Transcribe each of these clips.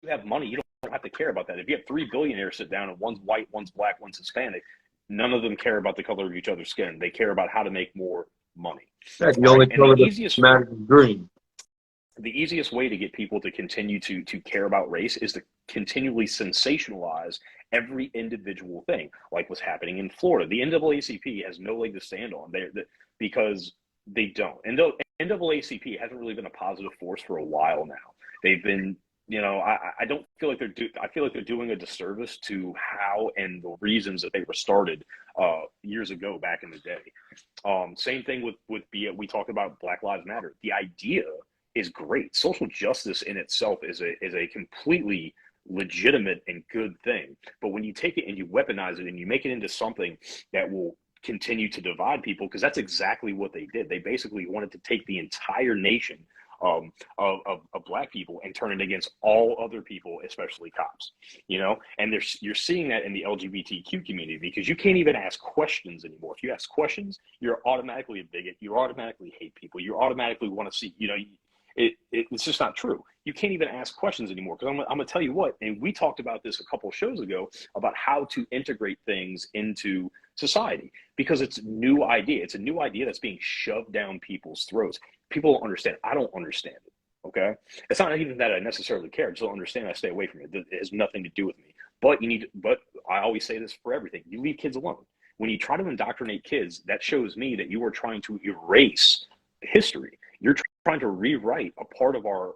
have money, you don't have to care about that. If you have three billionaires sit down and one's white, one's black, one's Hispanic, none of them care about the color of each other's skin. They care about how to make more money. Yeah, the All right. only And the color that easiest matters is green. way to get people to continue to care about race is to continually sensationalize every individual thing, like what's happening in Florida. The NAACP has no leg to stand on there because they don't. And NAACP hasn't really been a positive force for a while now. They've been, I don't feel like I feel like they're doing a disservice to how and the reasons that they were started years ago back in the day. Same thing with we talked about Black Lives Matter. The idea is great. Social justice in itself is a completely legitimate and good thing. But when you take it and you weaponize it and you make it into something that will continue to divide people, because that's exactly what they did. They basically wanted to take the entire nation of black people and turn it against all other people, especially cops, and you're seeing that in the LGBTQ community, because you can't even ask questions anymore. If you ask questions, you're automatically a bigot. You automatically hate people. You automatically want to see, it's just not true. You can't even ask questions anymore, because I'm going to tell you what, and we talked about this a couple of shows ago about how to integrate things into society, because it's a new idea. It's a new idea that's being shoved down people's throats. People don't understand. I don't understand it. Okay. It's not even that I necessarily care. I just don't understand. I stay away from it. It has nothing to do with me. But I always say this for everything. You leave kids alone. When you try to indoctrinate kids, that shows me that you are trying to erase history. You're trying to rewrite a part of our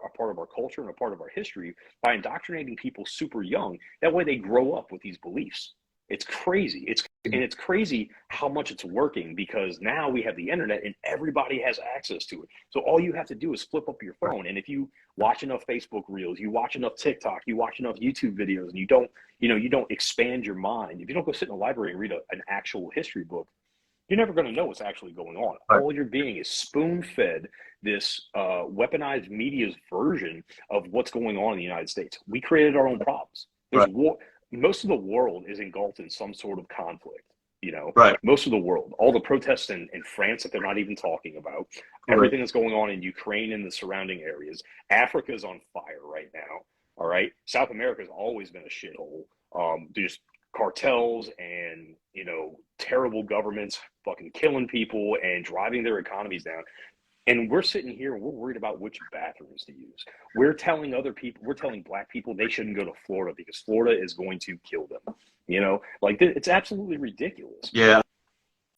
culture and a part of our history by indoctrinating people super young. That way they grow up with these beliefs. It's crazy. It's crazy how much it's working, because now we have the internet and everybody has access to it. So all you have to do is flip up your phone, and if you watch enough Facebook reels, you watch enough TikTok, you watch enough YouTube videos, and you don't expand your mind. If you don't go sit in a library and read an actual history book, you're never going to know what's actually going on. Right. All you're being is spoon-fed this weaponized media's version of what's going on in the United States. We created our own problems. There's Right. war. Most of the world is engulfed in some sort of conflict. Right. Most of the world, all the protests in France that they're not even talking about, Right. everything that's going on in Ukraine and the surrounding areas. Africa's on fire right now. All right. South America's always been a shithole. There's cartels and, terrible governments fucking killing people and driving their economies down. And we're sitting here and we're worried about which bathrooms to use. We're telling black people they shouldn't go to Florida because Florida is going to kill them. It's absolutely ridiculous. Yeah.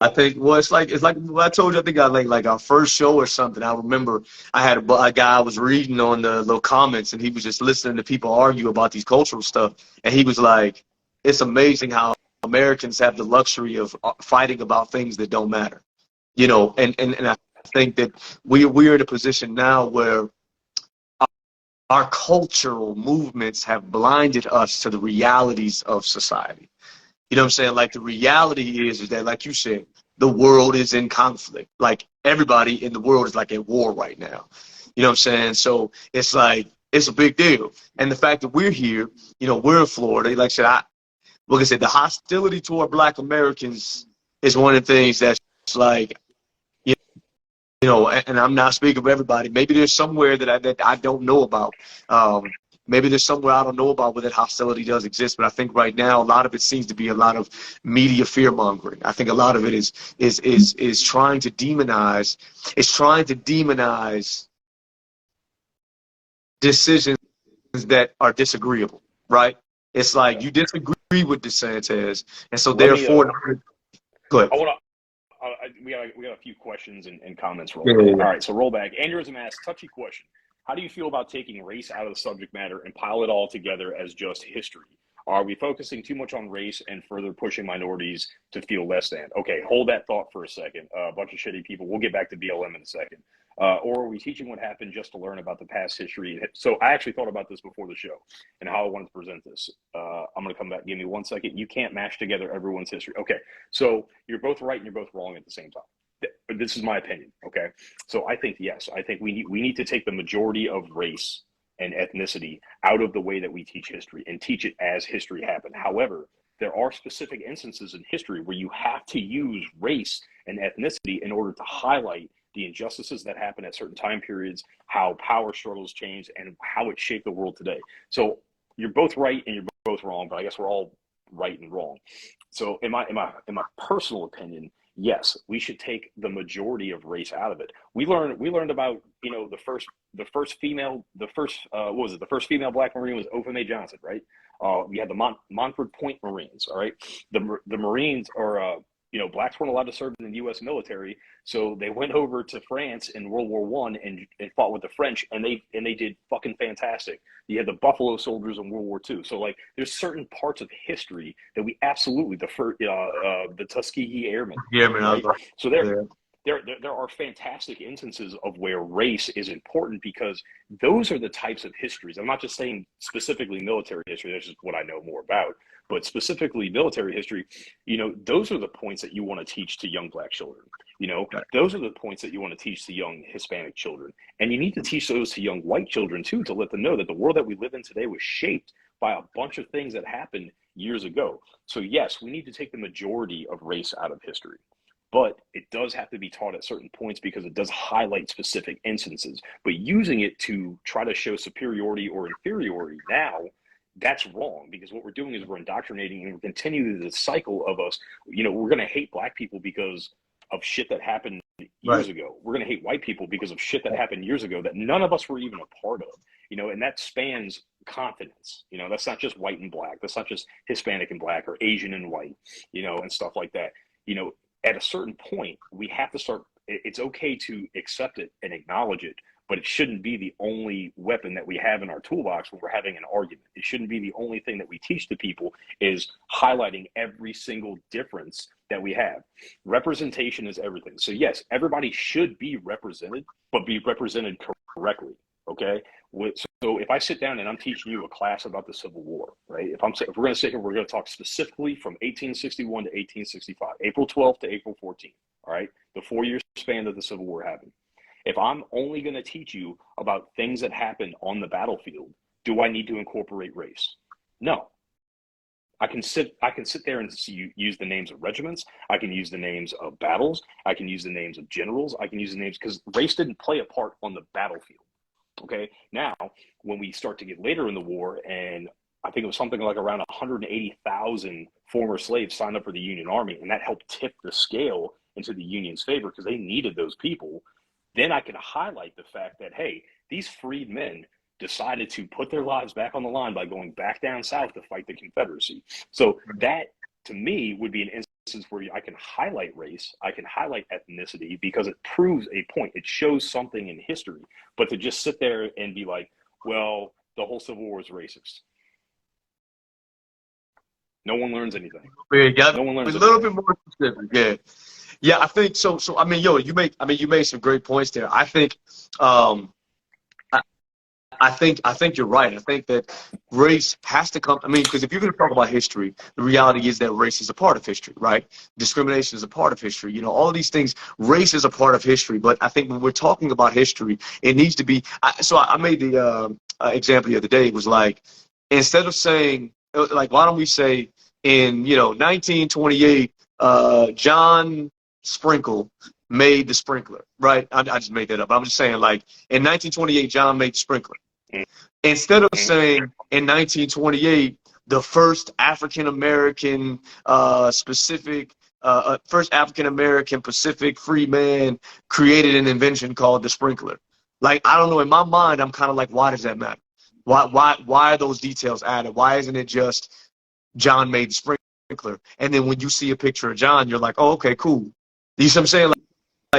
I think, well, it's like what I told you. I think I like our first show or something. I remember I had a guy I was reading on the little comments, and he was just listening to people argue about these cultural stuff, and he was like, "It's amazing how Americans have the luxury of fighting about things that don't matter," And I think that we're in a position now where our cultural movements have blinded us to the realities of society. You know what I'm saying? Like, the reality is that, like you said, the world is in conflict. Like, everybody in the world is like at war right now. You know what I'm saying? So it's like, it's a big deal. And the fact that we're here, we're in Florida. Like I said, the hostility toward Black Americans is one of the things that's like, and I'm not speaking for everybody. Maybe there's somewhere that I don't know about. Maybe there's somewhere I don't know about where that hostility does exist. But I think right now a lot of it seems to be a lot of media fear mongering. I think a lot of it is trying to demonize. It's trying to demonize decisions that are disagreeable. Right? It's like you disagree with DeSantis, and so therefore, go ahead. We got a few questions and comments Yeah. rolling. All right, so roll back. Aneurysm asks, touchy question. How do you feel about taking race out of the subject matter and pile it all together as just history? Are we focusing too much on race and further pushing minorities to feel less than? Okay, hold that thought for a second. A bunch of shitty people. We'll get back to BLM in a second. Or are we teaching what happened just to learn about the past history? So I actually thought about this before the show and how I wanted to present this. I'm going to come back. Give me 1 second. You can't mash together everyone's history. Okay, so you're both right and you're both wrong at the same time. This is my opinion. Okay, so I think yes. I think we need to take the majority of race and ethnicity out of the way that we teach history and teach it as history happened. However, there are specific instances in history where you have to use race and ethnicity in order to highlight the injustices that happen at certain time periods, how power struggles change, and how it shaped the world today. So you're both right and you're both wrong, but I guess we're all right and wrong. So in my personal opinion, yes, we should take the majority of race out of it. We learned about, you know, the first female black Marine was Opha May Johnson, right? We had the Montford Point Marines, all right. The Marines are you know, blacks weren't allowed to serve in the U.S. military, so they went over to France in World War One and fought with the French, and they did fucking fantastic. You had the Buffalo Soldiers in World War Two, so like there's certain parts of history that we absolutely the Tuskegee Airmen, Yeah, man. right? So there are fantastic instances of where race is important because those are the types of histories. I'm not just saying specifically military history, that's just what I know more about, but specifically military history, you know, those are the points that you want to teach to young black children. You know, those are the points that you want to teach to young Hispanic children. And you need to teach those to young white children too, to let them know that the world that we live in today was shaped by a bunch of things that happened years ago. So yes, we need to take the majority of race out of history. But it does have to be taught at certain points because it does highlight specific instances. But using it to try to show superiority or inferiority now, that's wrong, because what we're doing is we're indoctrinating and we're continuing the cycle of us, you know, we're going to hate black people because of shit that happened years ago. We're going to hate white people because of shit that happened years ago that none of us were even a part of, you know, and that spans continents. You know, that's not just white and black. That's not just Hispanic and black or Asian and white, you know, and stuff like that. You know, at a certain point, we have to start, it's okay to accept it and acknowledge it, but it shouldn't be the only weapon that we have in our toolbox when we're having an argument. It shouldn't be the only thing that we teach to people is highlighting every single difference that we have. Representation is everything. So yes, everybody should be represented, but be represented correctly, okay? So if I sit down and I'm teaching you a class about the Civil War, right? If we're going to sit here, we're going to talk specifically from 1861 to 1865, April 12th to April 14th, all right? The 4-year span that the Civil War happened. If I'm only going to teach you about things that happened on the battlefield, do I need to incorporate race? No. I can sit there and use the names of regiments. I can use the names of battles. I can use the names of generals. I can use the names because race didn't play a part on the battlefield. Okay. Now, when we start to get later in the war, and I think it was something like around 180,000 former slaves signed up for the Union Army, and that helped tip the scale into the Union's favor because they needed those people. Then I can highlight the fact that, hey, these freed men decided to put their lives back on the line by going back down south to fight the Confederacy. So that, to me, would be an instance where I can highlight race, I can highlight ethnicity, because it proves a point. It shows something in history. But to just sit there and be like, well, the whole Civil War is racist. No one learns anything. Yeah, no one learns a little bit more specific, yeah. Yeah, I think so. So I mean, you made some great points there. I think, I think you're right. I think that race has to come. I mean, because if you're going to talk about history, the reality is that race is a part of history, right? Discrimination is a part of history. You know, all of these things, race is a part of history. But I think when we're talking about history, it needs to be. So I made the example the other day. It was like, instead of saying, like, why don't we say in 1928, John Sprinkle made the sprinkler, right? I just made that up. I'm just saying, like, in 1928, John made the sprinkler. Instead of saying in 1928, the first African-American first African-American Pacific free man created an invention called the sprinkler. Like, I don't know, in my mind, I'm kind of like, why does that matter? Why are those details added? Why isn't it just John made the sprinkler? And then when you see a picture of John, you're like, oh, okay, cool. You see what I'm saying?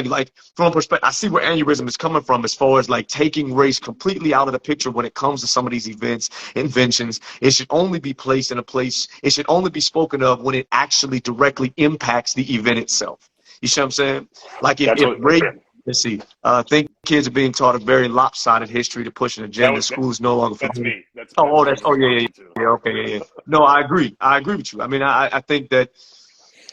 Like from a perspective, I see where aneurysm is coming from as far as like taking race completely out of the picture when it comes to some of these events, inventions. It should only be placed in a place, it should only be spoken of when it actually directly impacts the event itself. You see what I'm saying? Like if race, let's see, I think kids are being taught a very lopsided history to push an agenda. Schools no longer. That's me. Yeah. Okay, yeah. No, I agree with you. I mean, I think that.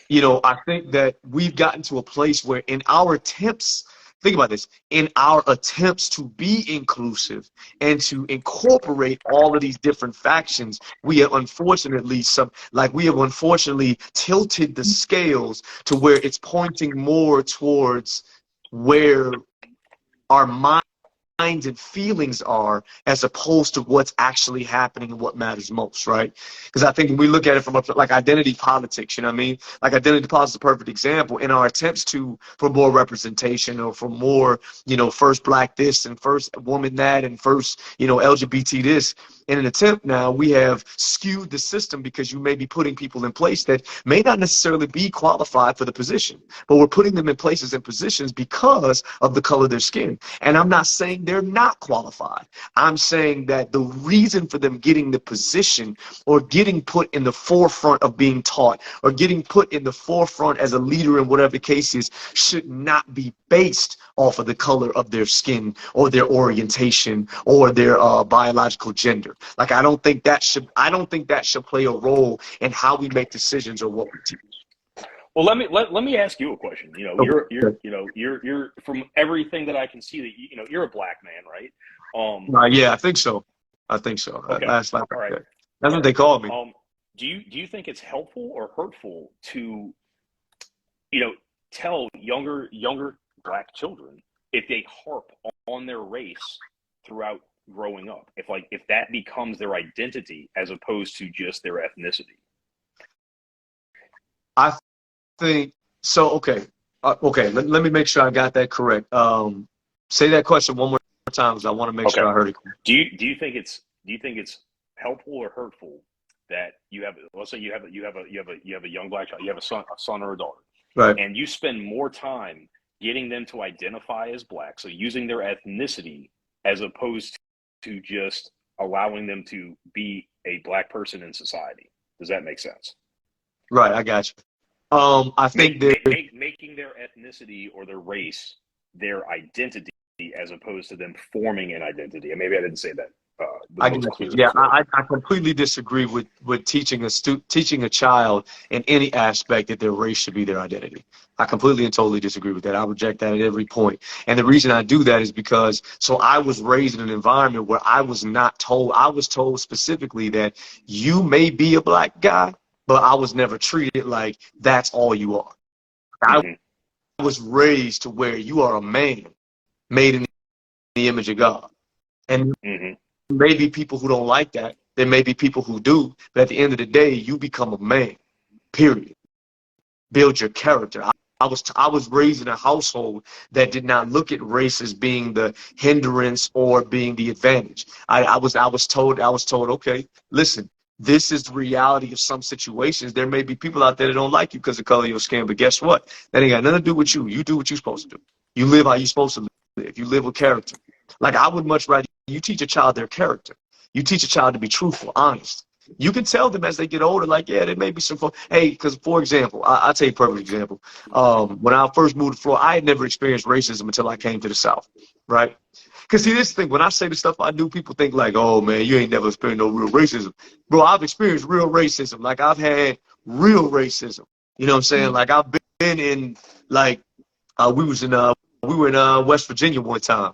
I think that we've gotten to a place where in our attempts, think about this, in our attempts to be inclusive and to incorporate all of these different factions, we have unfortunately tilted the scales to where it's pointing more towards where our mind minds and feelings are, as opposed to what's actually happening and what matters most, right? Because I think when we look at it from like identity politics, you know what I mean? Like identity politics is a perfect example. In our attempts for more representation, or for more, first black this and first woman that and first, LGBT this, in an attempt now, we have skewed the system, because you may be putting people in place that may not necessarily be qualified for the position, but we're putting them in places and positions because of the color of their skin. And I'm not saying they're not qualified. I'm saying that the reason for them getting the position, or getting put in the forefront of being taught, or getting put in the forefront as a leader in whatever the case is, should not be based off of the color of their skin, or their orientation, or their biological gender. Like, I don't think that should play a role in how we make decisions or what we teach. Well, let me ask you a question. You're from everything that I can see, that you're a black man, right? Yeah, I think so. Okay. That's All right. what they call me. Do you think it's helpful or hurtful to, tell younger black children, if they harp on their race throughout growing up, if that becomes their identity as opposed to just their ethnicity? I think so. Okay. Let me make sure I got that correct. Say that question one more time, because I want to make sure I heard it. Do you think it's helpful or hurtful that let's say you have a young black child, you have a son or a daughter, right, and you spend more time getting them to identify as black, so using their ethnicity as opposed to just allowing them to be a black person in society? Does that make sense? Right, I got you. I think making their ethnicity or their race their identity, as opposed to them forming an identity. And maybe I didn't say that. I completely disagree with teaching a child in any aspect that their race should be their identity. I completely and totally disagree with that. I reject that at every point. And the reason I do that is because I was raised in an environment where I was told specifically that you may be a black guy, but I was never treated like that's all you are. Mm-hmm. I was raised to where you are a man made in the image of God. And maybe people who don't like that. There may be people who do. But at the end of the day, you become a man, period. Build your character. I was raised in a household that did not look at race as being the hindrance or being the advantage. I was told, okay, listen, this is the reality of some situations. There may be people out there that don't like you because of the color of your skin, but guess what? That ain't got nothing to do with you. You do what you're supposed to do. You live how you're supposed to live. You live with character. Like, I would much rather you teach a child their character. You teach a child to be truthful, honest. You can tell them as they get older, like, yeah, there may be some fun. Hey, because, for example, I'll tell you a perfect example. When I first moved to Florida, I had never experienced racism until I came to the South, right? Because, see, this thing, when I say the stuff I do, people think like, oh, man, you ain't never experienced no real racism. Bro, I've experienced real racism. Like, I've had real racism. You know what I'm saying? Like, I've been in, like, we were in West Virginia one time.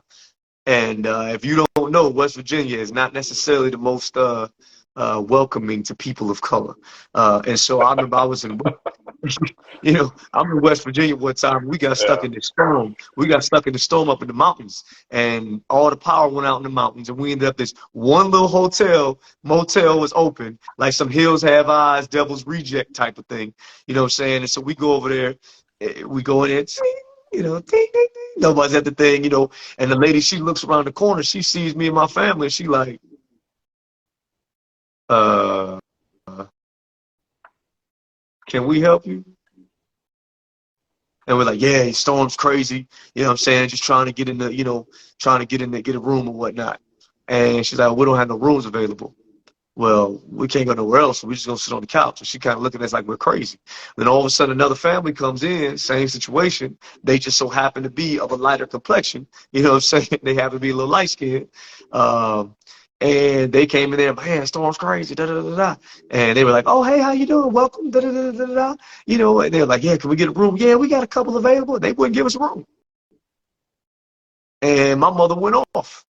And if you don't know, West Virginia is not necessarily the most welcoming to people of color. And so I remember I was in, I'm in West Virginia one time. We got stuck in the storm. We got stuck in the storm up in the mountains, and all the power went out in the mountains. And we ended up this one little motel was open, like some Hills Have Eyes, Devil's Reject type of thing. You know what I'm saying? And so we go over there, we go in there, ding, ding, ding. Nobody's at the thing, and the lady, she looks around the corner, she sees me and my family, and she like, can we help you? And we're like, yeah, storm's crazy, you know what I'm saying, just trying to get in the, get a room or whatnot. And she's like, we don't have no rooms available. Well, we can't go nowhere else, so we're just going to sit on the couch. And she kind of looking at us like we're crazy. Then all of a sudden, another family comes in, same situation. They just so happen to be of a lighter complexion. You know what I'm saying? They happen to be a little light-skinned. And they came in there, man, storm's crazy, da-da-da-da. And they were like, oh, hey, how you doing? Welcome, da-da-da-da-da. And they were like, yeah, can we get a room? Yeah, we got a couple available. They wouldn't give us a room. And my mother went off.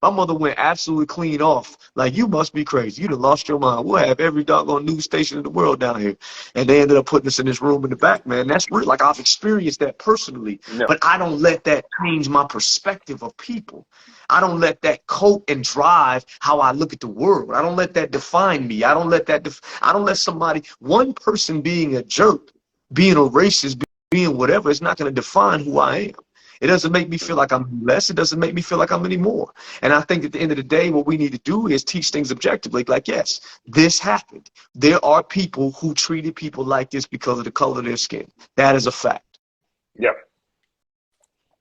My mother went absolutely clean off. Like, you must be crazy. You done lost your mind. We'll have every doggone news station in the world down here. And they ended up putting us in this room in the back, man. That's real. Like, I've experienced that personally. No. But I don't let that change my perspective of people. I don't let that coat and drive how I look at the world. I don't let that define me. I don't let that I don't let somebody, one person being a jerk, being a racist, being whatever, it's not going to define who I am. It doesn't make me feel like I'm less. It doesn't make me feel like I'm any more. And I think at the end of the day, what we need to do is teach things objectively. Like, yes, this happened. There are people who treated people like this because of the color of their skin. That is a fact. Yeah.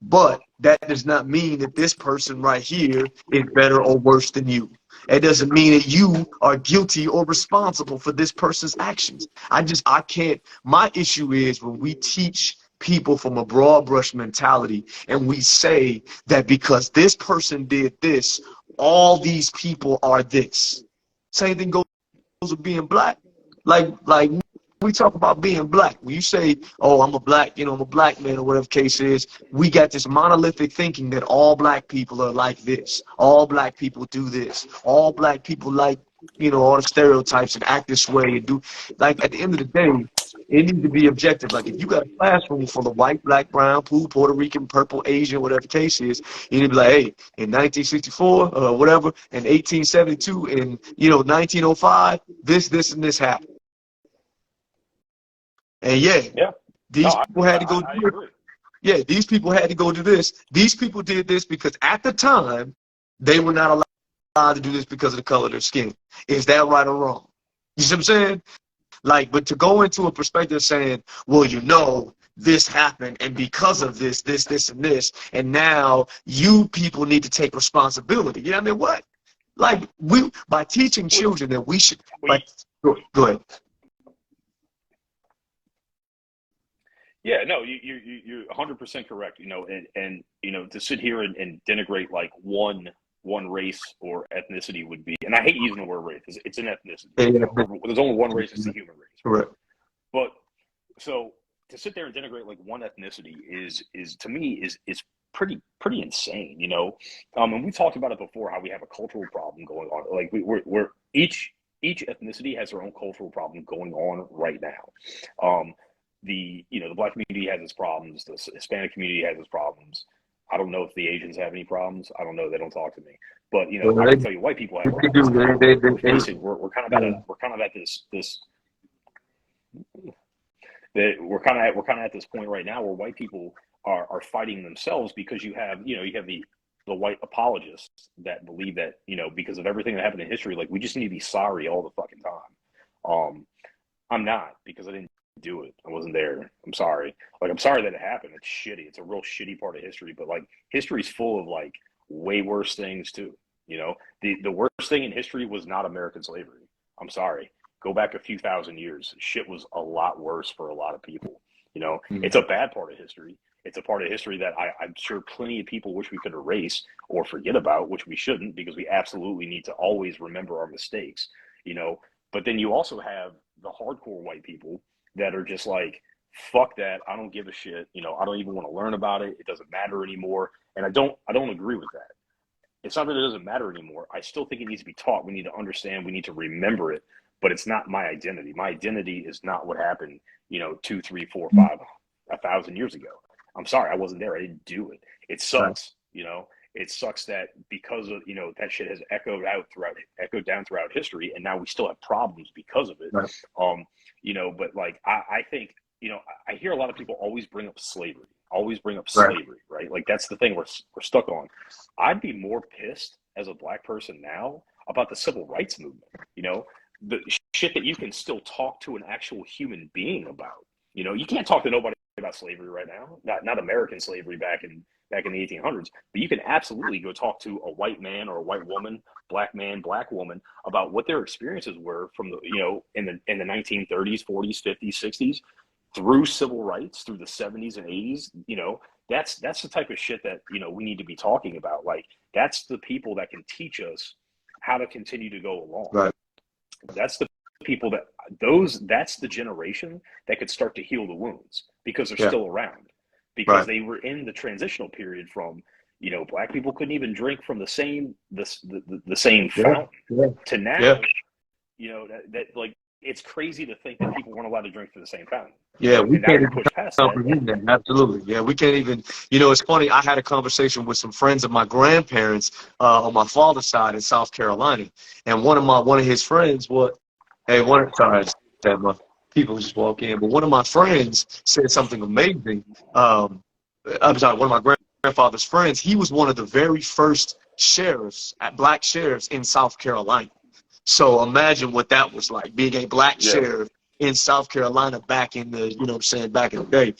But that does not mean that this person right here is better or worse than you. It doesn't mean that you are guilty or responsible for this person's actions. I can't. My issue is when we teach people from a broad brush mentality and we say that because this person did this, all these people are this. Same thing goes with being black. Like we talk about being black. When you say, oh, I'm a black, I'm a black man or whatever the case is, we got this monolithic thinking that all black people are like this. All black people do this. All black people like, all the stereotypes and act this way and do. Like, at the end of the day, it needs to be objective. Like, if you got a classroom full of white, black, brown, blue, Puerto Rican, purple, Asian, whatever the case is, you need to be like, hey, in 1964, whatever, in 1872, in 1905, this, and this happened. And Yeah. these No, people had to go I do it. agree. Yeah, these people had to go do this. These people did this because at the time, they were not allowed to do this because of the color of their skin. Is that right or wrong? You see what I'm saying? Like, but to go into a perspective saying, well, this happened, and because of this, and this, and now you people need to take responsibility. You know what I mean? What? Like, by teaching children that we should, like, go ahead. Yeah, no, you're 100% correct. And to sit here and denigrate like one race or ethnicity would be, and I hate using the word race because it's an ethnicity. There's only one race; it's the human race. Correct. But so to sit there and denigrate like one ethnicity is to me is pretty insane. And we talked about it before how we have a cultural problem going on. Like we're each ethnicity has their own cultural problem going on right now. The black community has its problems. The Hispanic community has its problems. I don't know if the Asians have any problems. I don't know. They don't talk to me. But I can tell you, white people have problems. We're kind of at this we're kind of at this point right now where white people are fighting themselves because you have the white apologists that believe that because of everything that happened in history, like we just need to be sorry all the fucking time. I'm not, because I didn't do it. I wasn't there. I'm sorry. Like, I'm sorry that it happened. It's shitty. It's a real shitty part of history. But like, history's full of like way worse things too. The worst thing in history was not American slavery. I'm sorry. Go back a few thousand years. Shit was a lot worse for a lot of people. It's a bad part of history. It's a part of history that I'm sure plenty of people wish we could erase or forget about, which we shouldn't, because we absolutely need to always remember our mistakes. But then you also have the hardcore white people that are just like, fuck that, I don't give a shit, I don't even want to learn about it, it doesn't matter anymore. And I don't agree with that. It's not that it doesn't matter anymore. I still think it needs to be taught. We need to understand, we need to remember it, but it's not my identity. My identity is not what happened 2, 3, 4, 5, 1,000 years ago. I'm sorry, I wasn't there, I didn't do it. It sucks. It sucks that because of that shit has echoed down throughout history, and now we still have problems because of it. Right. But like I think I hear a lot of people always bring up slavery, right? Like that's the thing we're stuck on. I'd be more pissed as a black person now about the civil rights movement. The shit that you can still talk to an actual human being about. You can't talk to nobody about slavery right now. Not American slavery back in the 1800s, but you can absolutely go talk to a white man or a white woman, black man, black woman, about what their experiences were from the in the 1930s, 40s, 50s, 60s, through civil rights, through the 70s and 80s. That's the type of shit that we need to be talking about. Like, that's the people that can teach us how to continue to go along. Right. That's the people that's the generation that could start to heal the wounds, because they're still around, because they were in the transitional period from Black people couldn't even drink from the same Yeah, fountain. yeah, To yeah. now, that like it's crazy to think that people weren't allowed to drink from the same fountain. Yeah, we And now can't you're even pushed past that. comprehend that. Absolutely. Yeah, we can't even. It's funny. I had a conversation with some friends of my grandparents on my father's side in South Carolina, and one of his friends, sorry, I just had my people just walk in, but one of my friends said something amazing. Um, I'm sorry, one of my grandfather's friends. He was one of the very first black sheriffs in South Carolina. So imagine what that was like, being a black Yeah. sheriff in South Carolina back in the, back in the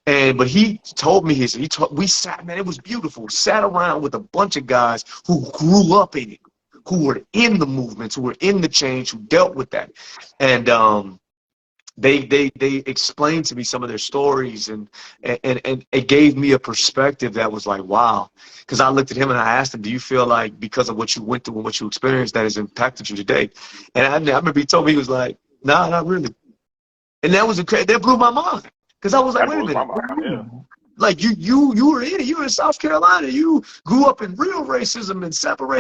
day. But he told me we sat, man, it was beautiful. Sat around with a bunch of guys who grew up in it, who were in the movements, who were in the change, who dealt with that. And they explained to me some of their stories, and it gave me a perspective that was like, wow. Because I looked at him and I asked him, do you feel like because of what you went through and what you experienced that has impacted you today? And I remember he told me, he was like, nah, not really. And that blew my mind, because I was like, That wait a blows my minute, what mind. do you Yeah. mean? Like you were in it. You were in South Carolina. You grew up in real racism and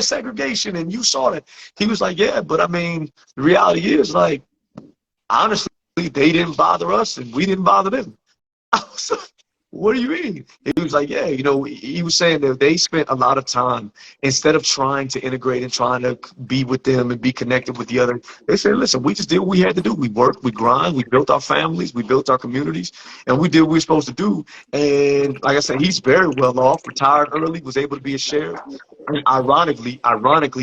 segregation, and you saw that. He was like, yeah, but I mean, the reality is, like, honestly, they didn't bother us and we didn't bother them. I was like, what do you mean? He was like, yeah, he was saying that they spent a lot of time, instead of trying to integrate and trying to be with them and be connected with the other, they said, listen, we just did what we had to do. We worked, we grind, we built our families, we built our communities, and we did what we were supposed to do. And like I said, he's very well off, retired early, was able to be a sheriff. And ironically,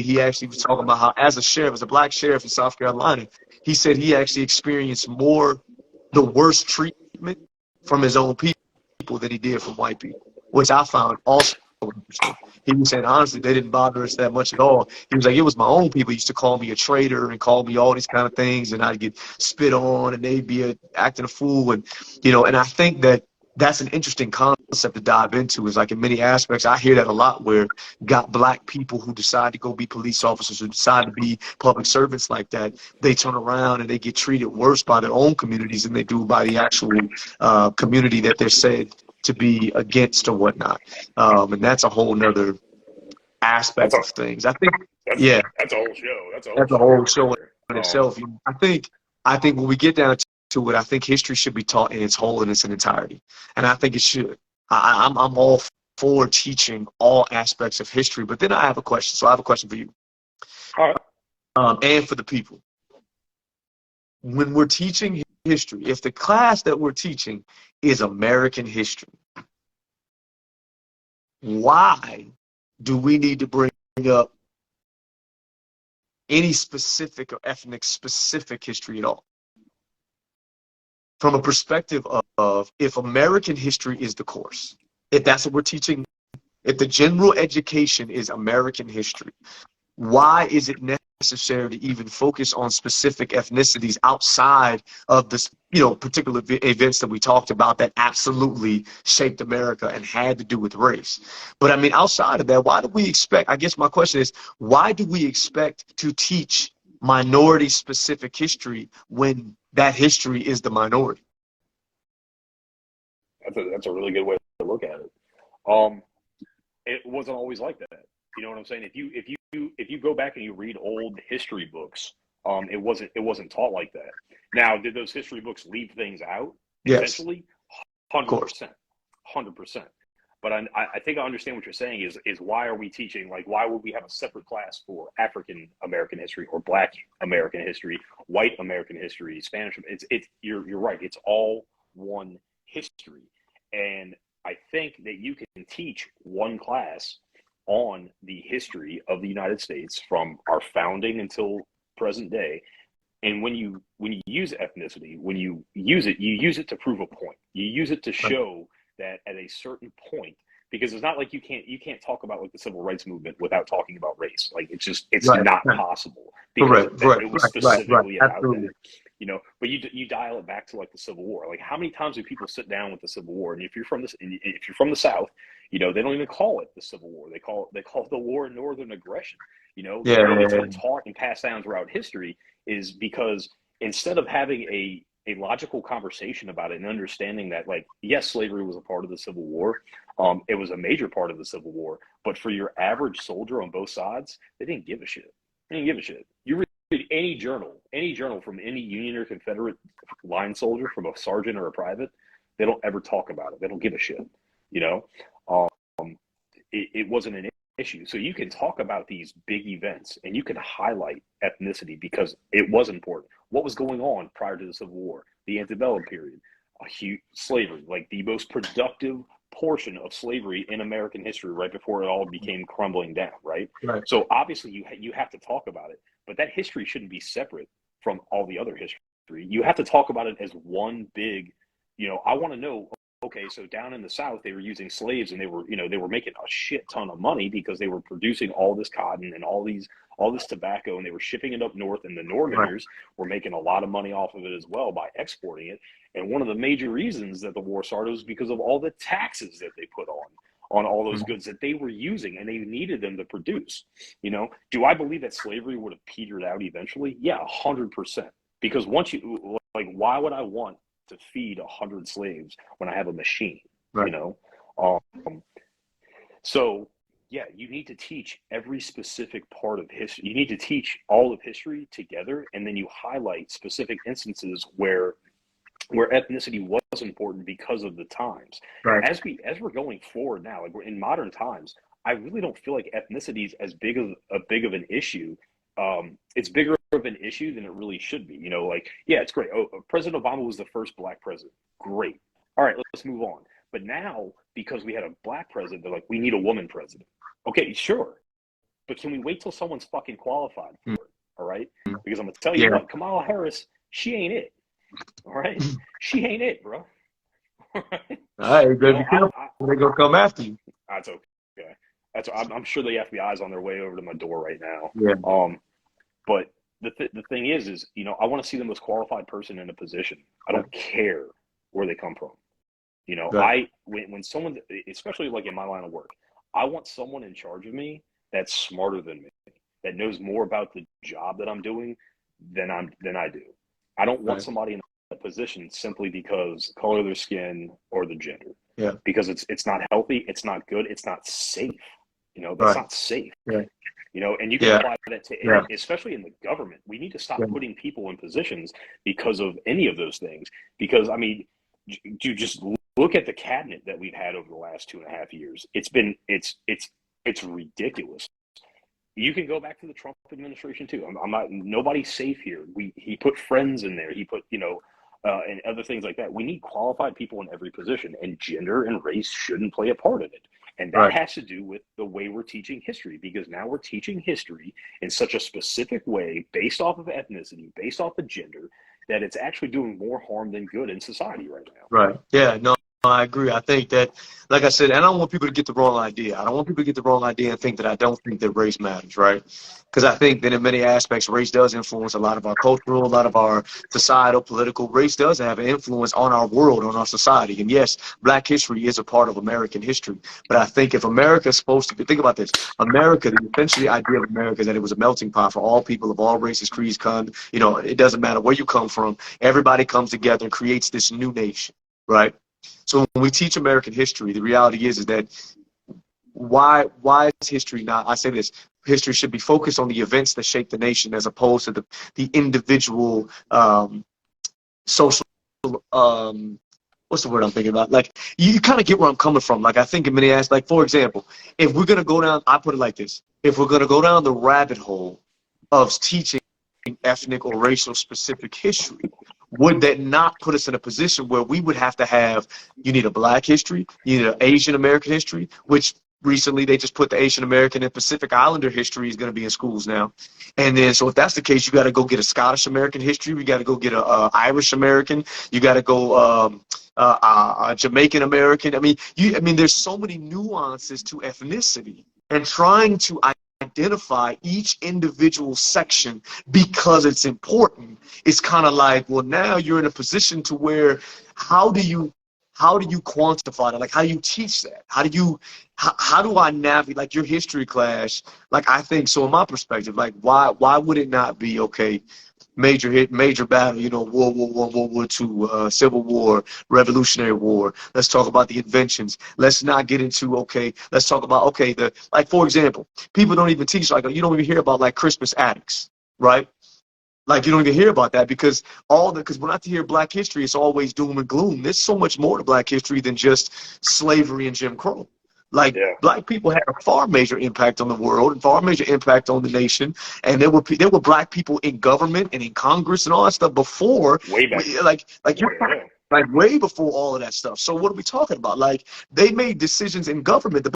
he actually was talking about how, as a sheriff, as a black sheriff in South Carolina, he said he actually experienced the worst treatment from his own people than he did from white people, which I found also interesting. He was saying, honestly, they didn't bother us that much at all. He was like, it was my own people used to call me a traitor and call me all these kind of things, and I'd get spit on, and they'd be acting a fool. And I think that's an interesting concept to dive into. Is like, in many aspects, I hear that a lot, where got black people who decide to go be police officers, who decide to be public servants like that, they turn around and they get treated worse by their own communities than they do by the actual community that they're said to be against or whatnot. And that's a whole nother That's aspect a of things. I think, that's yeah, that's a whole show. That's a whole that's a show whole right show there. in itself. I think when we get down to it, I think history should be taught in its whole, in its entirety, and I think it should. I'm all for teaching all aspects of history, but then I have a question. So I have a question for you, All right. and for the people. When we're teaching history, if the class that we're teaching is American history, why do we need to bring up any specific or ethnic specific history at all? From a perspective of if American history is the course, if that's what we're teaching, if the general education is American history, why is it necessary to even focus on specific ethnicities outside of this, particular events that we talked about that absolutely shaped America and had to do with race? But I mean, outside of that, why do we expect, I guess my question is, why do we expect to teach minority specific history when that history is the minority? That's a really good way to look at it. Um, it wasn't always like that. You know what I'm saying? If you go back and you read old history books, it wasn't taught like that. Now, did those history books leave things out Yes, intentionally? of course. 100%, 100%. But I think I understand what you're saying is why are we teaching, like, why would we have a separate class for African American history or Black American history, White American history, Spanish? You're right. It's all one history, and I think that you can teach one class on the history of the United States from our founding until present day. And when you use ethnicity, when you use it to prove a point. You use it to show that at a certain point, because it's not like you can't talk about like the civil rights movement without talking about race. Like it's Right. not possible, because Correct. Right. it was Right. specifically about that. Absolutely. But you dial it back to like the Civil War. Like, how many times do people sit down with the Civil War? And if you're from the South, they don't even call it the Civil War. They call it the War of Northern Aggression. The way it's Yeah. been taught and passed down throughout history is because instead of having a logical conversation about it and understanding that, like, yes, slavery was a part of the Civil War, It was a major part of the Civil War, but for your average soldier on both sides, they didn't give a shit. They didn't give a shit. You read any journal from any Union or Confederate line soldier, from a sergeant or a private, they don't ever talk about it. They don't give a shit. You know, it wasn't an issue. So you can talk about these big events and you can highlight ethnicity because it was important. What was going on prior to the Civil War, the antebellum period, slavery, like the most productive portion of slavery in American history, right before it all became crumbling down, right? Right. So obviously you have to talk about it, but that history shouldn't be separate from all the other history. You have to talk about it as one big, I want to know, okay, so down in the South, they were using slaves and they were making a shit ton of money because they were producing all this cotton and all this tobacco, and they were shipping it up north, and the Northerners were making a lot of money off of it as well by exporting it. And one of the major reasons that the war started was because of all the taxes that they put on all those goods that they were using, and they needed them to produce. Do I believe that slavery would have petered out eventually? Yeah, 100%. Because once why would I want to feed 100 slaves when I have a machine? Right. So yeah, you need to teach every specific part of history. You need to teach all of history together, and then you highlight specific instances where ethnicity was important because of the times. Right. As we're going forward now, like we're in modern times, I really don't feel like ethnicity is as big of an issue. It's bigger of an issue than it really should be. Yeah, it's great. Oh, President Obama was the first black president. Great. All right, let's move on. But now, because we had a black president, they're like, we need a woman president. Okay, sure. But can we wait till someone's fucking qualified for it? All right? Because I'm going to tell you what, Kamala Harris, she ain't it. All right? She ain't it, bro. All right, you better be careful. They're going to come after you. That's okay. I'm sure the FBI is on their way over to my door right now. Yeah. But the thing is I want to see the most qualified person in a position. I don't care where they come from. When someone, especially like in my line of work, I want someone in charge of me that's smarter than me, that knows more about the job that I'm doing than I do. I don't want somebody in a position simply because color of their skin or the gender. Yeah. Because it's not healthy, it's not good, it's not safe. That's not safe. Right. And you can apply that to especially in the government. We need to stop putting people in positions because of any of those things. Because you just look at the cabinet that we've had over the last 2.5 years. It's ridiculous. You can go back to the Trump administration too. Nobody's safe here. He put friends in there. He put and other things like that. We need qualified people in every position, and gender and race shouldn't play a part in it. And that has to do with the way we're teaching history, because now we're teaching history in such a specific way, based off of ethnicity, based off of gender, that it's actually doing more harm than good in society right now. Right. Yeah, no, I agree. I think that, like I said, and I don't want people to get the wrong idea. I don't want people to get the wrong idea and think that I don't think that race matters, right? Because I think that in many aspects, race does influence a lot of our cultural, a lot of our societal, political. Race does have an influence on our world, on our society. And yes, black history is a part of American history. But I think if America is supposed to be, think about this, America, the essentially idea of America is that it was a melting pot for all people of all races, creeds, it doesn't matter where you come from. Everybody comes together and creates this new nation, right? So when we teach American history, the reality is that why is history not, I say this, history should be focused on the events that shape the nation as opposed to the individual social, what's the word I'm thinking about? Like, you kind of get where I'm coming from. Like, I think in many aspects, like, for example, if we're going to go down, I put it like this, if we're going to go down the rabbit hole of teaching ethnic or racial specific history, would that not put us in a position where we would have to have, you need a black history, you need an Asian American history, which recently they just put the Asian American and Pacific Islander history is going to be in schools now. And then, so if that's the case, you got to go get a Scottish American history. You got to go get a Irish American. You got to go Jamaican American. I mean, there's so many nuances to ethnicity, and trying to identify each individual section because it's important, it's kind of like, well, now you're in a position to where how do you quantify that? Like, how do you teach that? How do I navigate, like, your history class? Like, I think so in my perspective, like, why would it not be okay? major battle, World War I, World War II, Civil War, Revolutionary War. Let's talk about the inventions. Let's not get into, okay, let's talk about, okay, like, for example, people don't even teach, like, you don't even hear about, like, Christmas addicts, right? Like, you don't even hear about that because when I hear Black history, it's always doom and gloom. There's so much more to Black history than just slavery and Jim Crow. Like, Yeah. Black people had a far major impact on the world and far major impact on the nation. And there were Black people in government and in Congress and all that stuff before, Way back. you're like way before all of that stuff. So what are we talking about? Like, they made decisions in government.